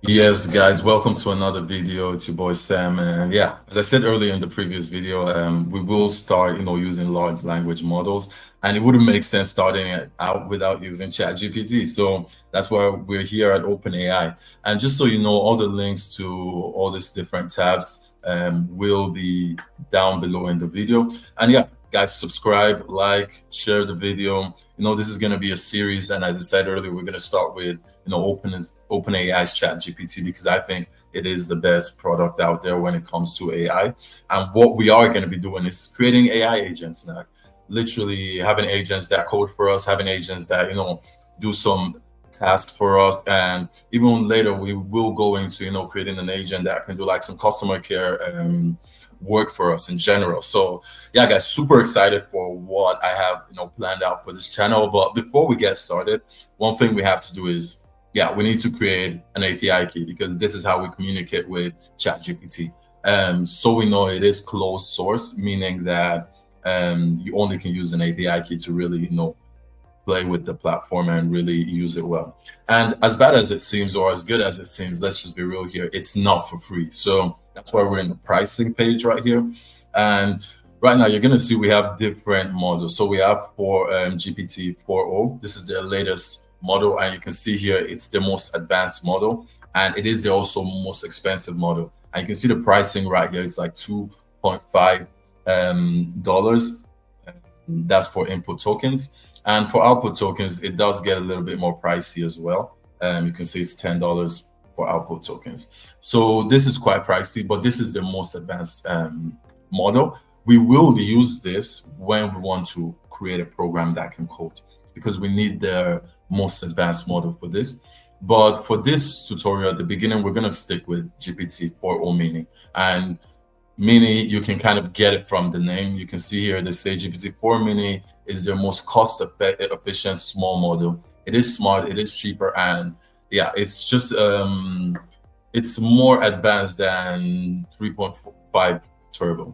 Yes, guys, welcome to another video. It's your boy Sam, and yeah, as I said earlier in the previous video, we will start, using large language models, and it wouldn't make sense starting it out without using ChatGPT. So that's why we're here at OpenAI. And just so you know, all the links to all these different tabs will be down below in the video. And yeah, guys, subscribe, like, share the video. This is going to be a series, and as I said earlier, we're going to start with OpenAI's ChatGPT because I think it is the best product out there when it comes to AI. And what we are going to be doing is creating AI agents now, literally having agents that code for us, having agents that do some tasks for us, and even later we will go into creating an agent that can do like some customer care work for us in general. So yeah, guys, super excited for what I have planned out for this channel. But before we get started, one thing we have to do is, yeah, we need to create an API key because this is how we communicate with ChatGPT. So we know it is closed source, meaning that you only can use an API key to really, play with the platform and really use it well. And as bad as it seems, or as good as it seems, let's just be real here, it's not for free. So that's why we're in the pricing page right here. And right now, you're going to see we have different models. So we have for GPT4o. This is their latest model. And you can see here, it's the most advanced model. And it is the also most expensive model. And you can see the pricing right here. It's like $2.5. That's for input tokens. And for output tokens, it does get a little bit more pricey as well. You can see it's $10 for output tokens. So this is quite pricey, but this is the most advanced model. We will use this when we want to create a program that can code because we need the most advanced model for this. But for this tutorial at the beginning, we're going to stick with GPT4o mini. And mini, you can kind of get it from the name. You can see here they say GPT-4 mini is their most cost efficient small model. It is smart, it is cheaper, and yeah, it's just it's more advanced than 3.5 turbo.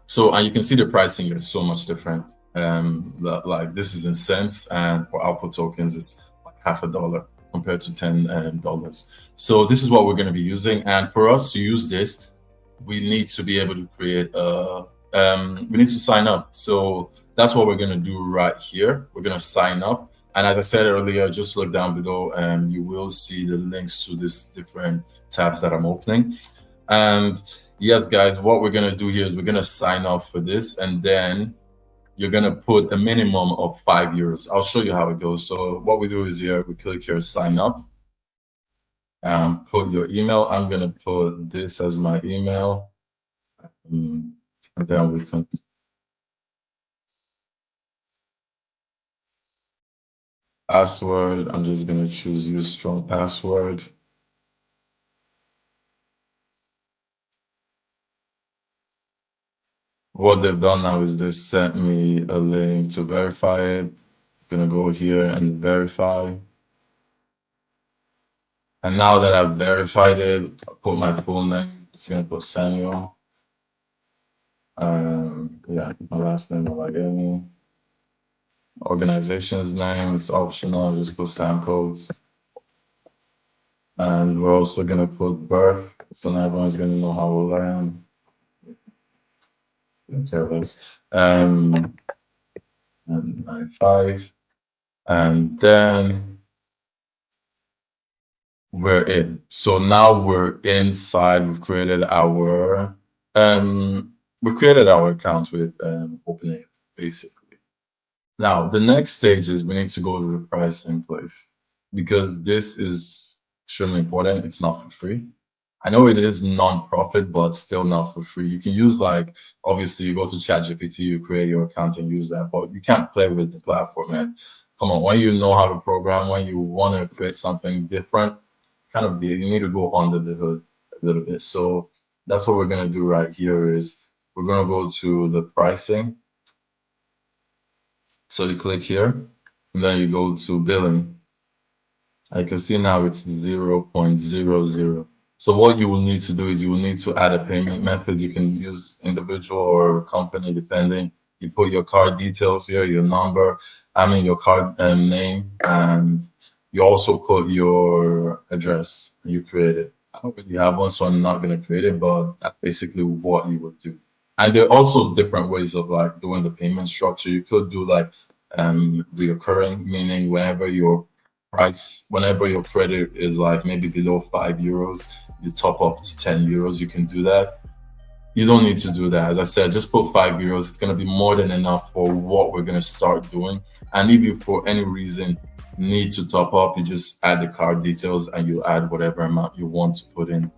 So, and you can see the pricing is so much different. Like this is in cents, and for output tokens, it's like half a dollar compared to $10. So this is what we're going to be using, and for us to use this, we need to be able to create we need to sign up. So that's what we're going to do right here. We're going to sign up, and as I said earlier, just look down below and you will see the links to these different tabs that I'm opening. And yes, guys, what we're going to do here is we're going to sign up for this, and then you're going to put a minimum of 5 years. I'll show you how it goes. So what we do is here, we click here, sign up, put your email. I'm going to put this as my email. And then we can password. I'm just going to choose use strong password. What they've done now is they sent me a link to verify it. I'm going to go here and verify. And now that I've verified it, I'll put my full name. It's going to put Samuel. Yeah, my last name, like any. Organization's name is optional. Just put Sam codes. And we're also going to put birth. So now everyone's going to know how old I am. Careless. And 95. And then we're in. So now we're inside. We've created our account with OpenAI, basically. Now the next stage is we need to go to the pricing place because this is extremely important. It's not for free. I know it is non-profit, but still not for free. You can use like obviously you go to ChatGPT, you create your account and use that, but you can't play with the platform, man. Come on, when you know how to program, when you want to create something different, you need to go under the hood a little bit. So that's what we're gonna do right here is we're gonna go to the pricing. So you click here, and then you go to billing. I can see now it's 0.00. So what you will need to do is you will need to add a payment method. You can use individual or company depending. You put your card details here, your number, your card name, and You also put your address you created. I don't really have one, so I'm not gonna create it, but that's basically what you would do. And there are also different ways of like doing the payment structure. You could do like reoccurring, meaning whenever your credit is like maybe below €5, you top up to €10. You can do that. You don't need to do that. As I said, just put €5. It's going to be more than enough for what we're going to start doing. And if you, for any reason, need to top up, you just add the card details and you add whatever amount you want to put in.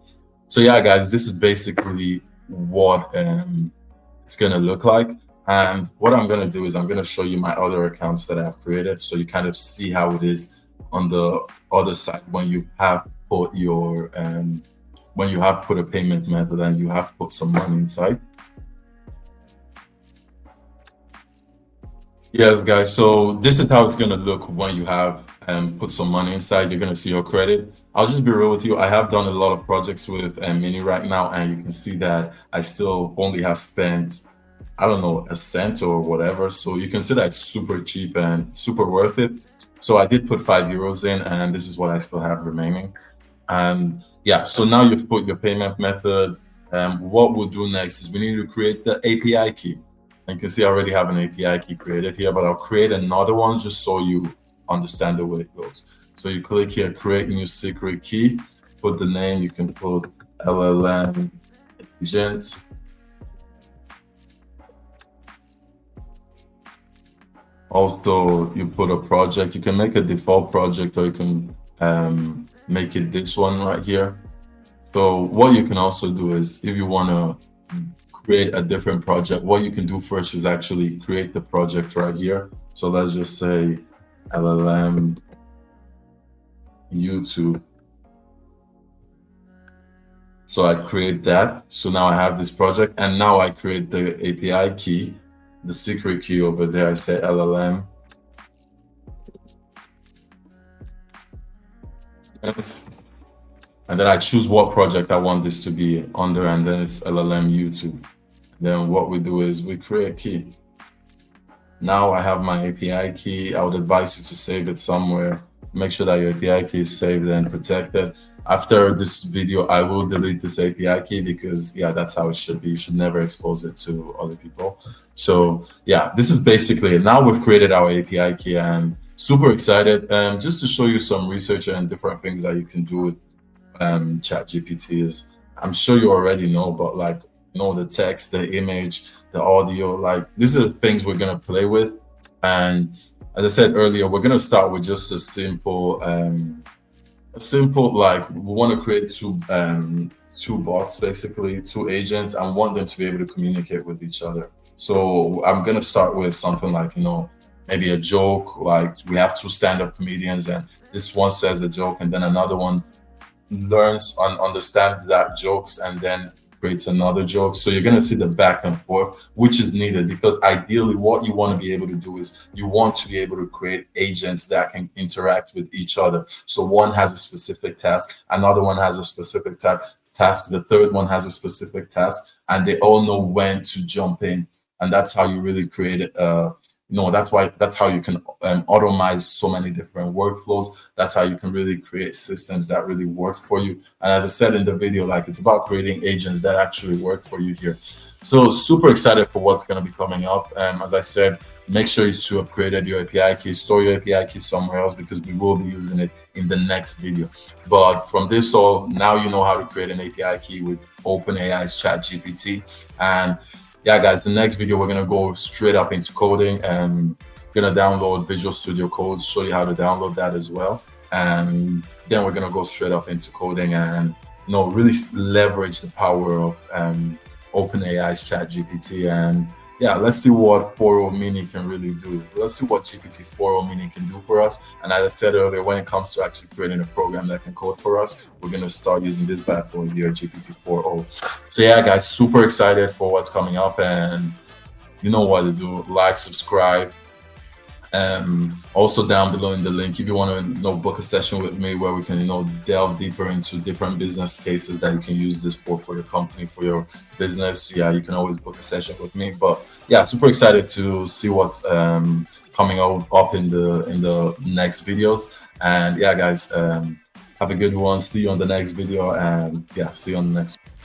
So yeah, guys, this is basically what it's going to look like. And what I'm going to do is I'm going to show you my other accounts that I've created, so you kind of see how it is on the other side when you have put a payment method and you have put some money inside. Yes, guys. So this is how it's gonna look when you have put some money inside. You're gonna see your credit. I'll just be real with you. I have done a lot of projects with Mini right now, and you can see that I still only have spent, I don't know, a cent or whatever. So you can see that it's super cheap and super worth it. So I did put €5 in, and this is what I still have remaining. And yeah, so now you've put your payment method. What we'll do next is we need to create the API key. And you can see I already have an API key created here, but I'll create another one just so you understand the way it goes. So you click here, create new secret key, put the name, you can put LLM agent. Also, you put a project. You can make a default project, or you can make it this one right here. So what you can also do is, if you want to create a different project, what you can do first is actually create the project right here. So let's just say LLM YouTube. So I create that. So now I have this project, and now I create the API key, the secret key over there. I say LLM. And then I choose what project I want this to be under, and then it's LLM YouTube. Then what we do is we create a key. Now I have my API key. I would advise you to save it somewhere. Make sure that your API key is saved and protected. After this video, I will delete this API key because yeah, that's how it should be. You should never expose it to other people. So yeah, this is basically it. Now we've created our API key and super excited. Just to show you some research and different things that you can do with ChatGPT is, I'm sure you already know, but like, the text, the image, the audio, like these are the things we're gonna play with. And as I said earlier, we're gonna start with just a simple like we want to create two bots, basically two agents, and want them to be able to communicate with each other. So I'm gonna start with something like, maybe a joke, like we have two stand-up comedians and this one says a joke and then another one learns and understands that jokes and then creates another joke. So you're going to see the back and forth, which is needed, because ideally what you want to be able to do is you want to be able to create agents that can interact with each other. So one has a specific task, another one has a specific task, the third one has a specific task, and they all know when to jump in. And that's how you really create it. That's how you can automate so many different workflows. That's how you can really create systems that really work for you. And as I said in the video, like it's about creating agents that actually work for you here. So super excited for what's going to be coming up. As I said, make sure you to have created your API key, store your API key somewhere else, because we will be using it in the next video. But from this all, now you know how to create an API key with OpenAI's ChatGPT. And yeah, guys, the next video, we're going to go straight up into coding and going to download Visual Studio Code, show you how to download that as well. And then we're going to go straight up into coding and, really leverage the power of OpenAI's ChatGPT. And yeah, let's see what 4o mini can really do. Let's see what GPT4o mini can do for us. And as I said earlier, when it comes to actually creating a program that can code for us, we're going to start using this bad boy here, GPT4o. So yeah, guys, super excited for what's coming up, and you know what to do. Like, subscribe. Also down below in the link, if you want to book a session with me where we can delve deeper into different business cases that you can use this for your company, for your business, yeah, you can always book a session with me. But yeah, super excited to see what's coming up in the next videos. And yeah, guys, have a good one. See you on the next video, and yeah, see you on the next one.